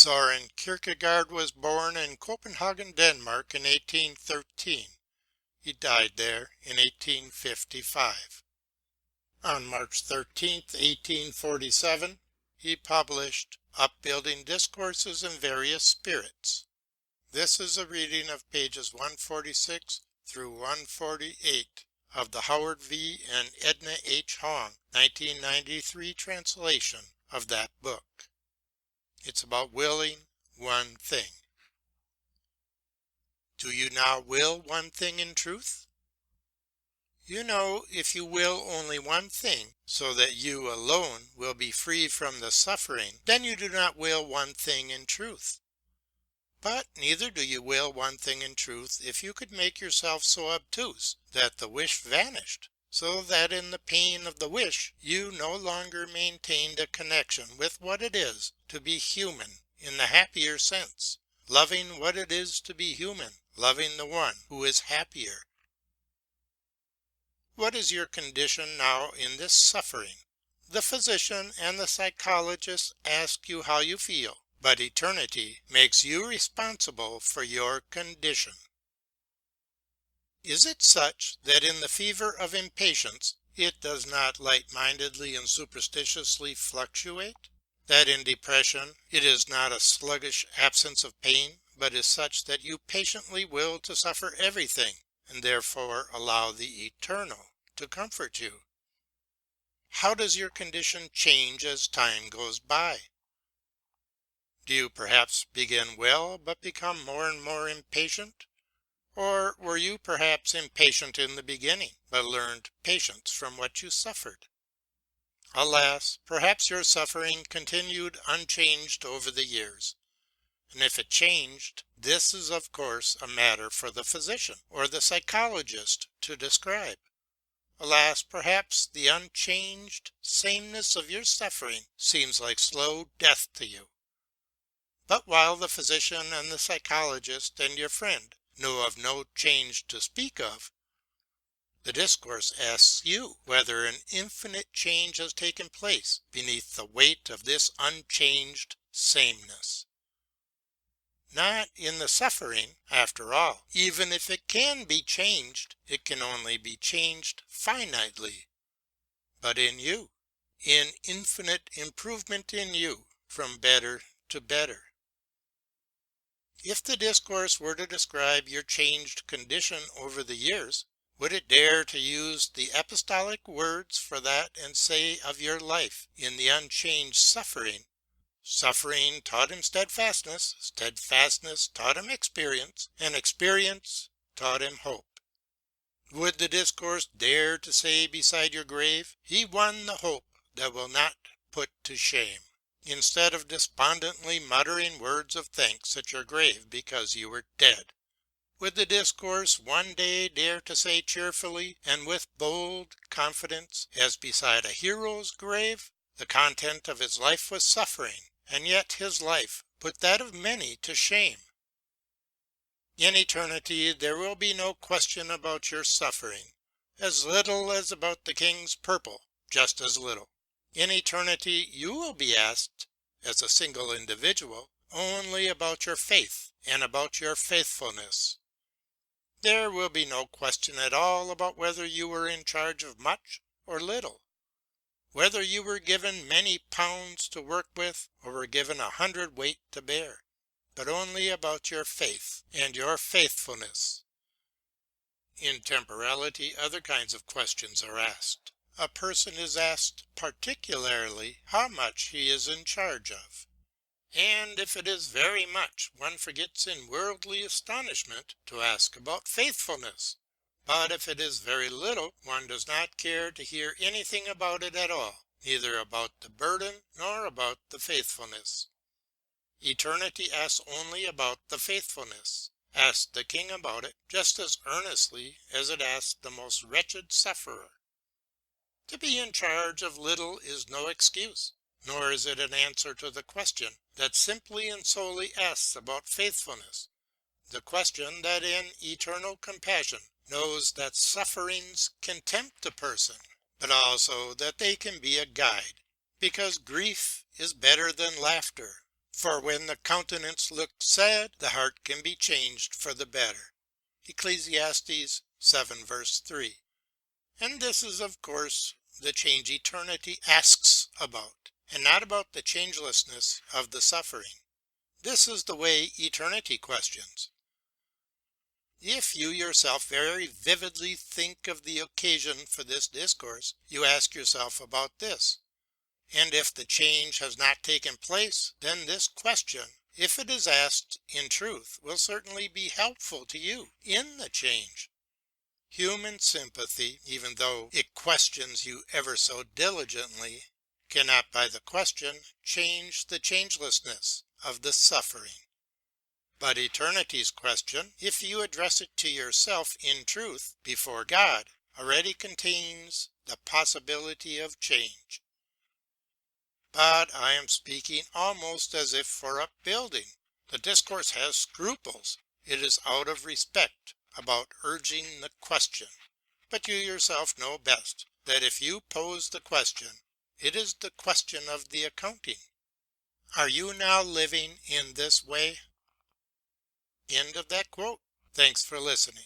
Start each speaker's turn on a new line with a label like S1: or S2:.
S1: Soren Kierkegaard was born in Copenhagen, Denmark in 1813. He died there in 1855. On March 13, 1847, he published Upbuilding Discourses in Various Spirits. This is a reading of pages 146 through 148 of the Howard V. and Edna H. Hong 1993 translation of that book. It's about willing one thing. Do you now will one thing in truth? You know, if you will only one thing, so that you alone will be free from the suffering, then you do not will one thing in truth. But neither do you will one thing in truth if you could make yourself so obtuse that the wish vanished, so that in the pain of the wish you no longer maintained a connection with what it is to be human in the happier sense, loving what it is to be human, loving the one who is happier. What is your condition now in this suffering? The physician and the psychologist ask you how you feel, but eternity makes you responsible for your condition. Is it such that in the fever of impatience it does not light-mindedly and superstitiously fluctuate? That in depression it is not a sluggish absence of pain, but is such that you patiently will to suffer everything, and therefore allow the eternal to comfort you? How does your condition change as time goes by? Do you perhaps begin well, but become more and more impatient? Or were you perhaps impatient in the beginning, but learned patience from what you suffered? Alas, perhaps your suffering continued unchanged over the years. And if it changed, this is of course a matter for the physician or the psychologist to describe. Alas, perhaps the unchanged sameness of your suffering seems like slow death to you. But while the physician and the psychologist and your friend know of no change to speak of, the discourse asks you whether an infinite change has taken place beneath the weight of this unchanged sameness. Not in the suffering, after all. Even if it can be changed, it can only be changed finitely. But in you, in infinite improvement in you, from better to better. If the discourse were to describe your changed condition over the years, would it dare to use the apostolic words for that and say of your life in the unchanged suffering, suffering taught him steadfastness, steadfastness taught him experience, and experience taught him hope? Would the discourse dare to say beside your grave, he won the hope that will not put to shame, instead of despondently muttering words of thanks at your grave because you were dead? Would the discourse one day dare to say cheerfully and with bold confidence, as beside a hero's grave, the content of his life was suffering, and yet his life put that of many to shame? In eternity there will be no question about your suffering, as little as about the king's purple, just as little. In eternity you will be asked, as a single individual, only about your faith and about your faithfulness. There will be no question at all about whether you were in charge of much or little, whether you were given many pounds to work with or were given 100 weight to bear, but only about your faith and your faithfulness. In temporality, other kinds of questions are asked. A person is asked particularly how much he is in charge of. And if it is very much, one forgets in worldly astonishment to ask about faithfulness. But if it is very little, one does not care to hear anything about it at all, neither about the burden nor about the faithfulness. Eternity asks only about the faithfulness, asks the king about it just as earnestly as it asks the most wretched sufferer. To be in charge of little is no excuse, nor is it an answer to the question that simply and solely asks about faithfulness, the question that in eternal compassion knows that sufferings can tempt a person, but also that they can be a guide, because grief is better than laughter, For when the countenance looks sad, the heart can be changed for the better. Ecclesiastes 7 verse 3. And this is of course the change eternity asks about, and not about the changelessness of the suffering. This is the way eternity questions. If you yourself very vividly think of the occasion for this discourse, you ask yourself about this. And if the change has not taken place, then this question, if it is asked in truth, will certainly be helpful to you in the change. Human sympathy, even though it questions you ever so diligently, cannot by the question change the changelessness of the suffering. But eternity's question, if you address it to yourself in truth before God, already contains the possibility of change. But I am speaking almost as if for upbuilding. The discourse has scruples. It is out of respect about urging the question. But you yourself know best that if you pose the question, it is the question of the accounting. Are you now living in this way? End of that quote. Thanks for listening.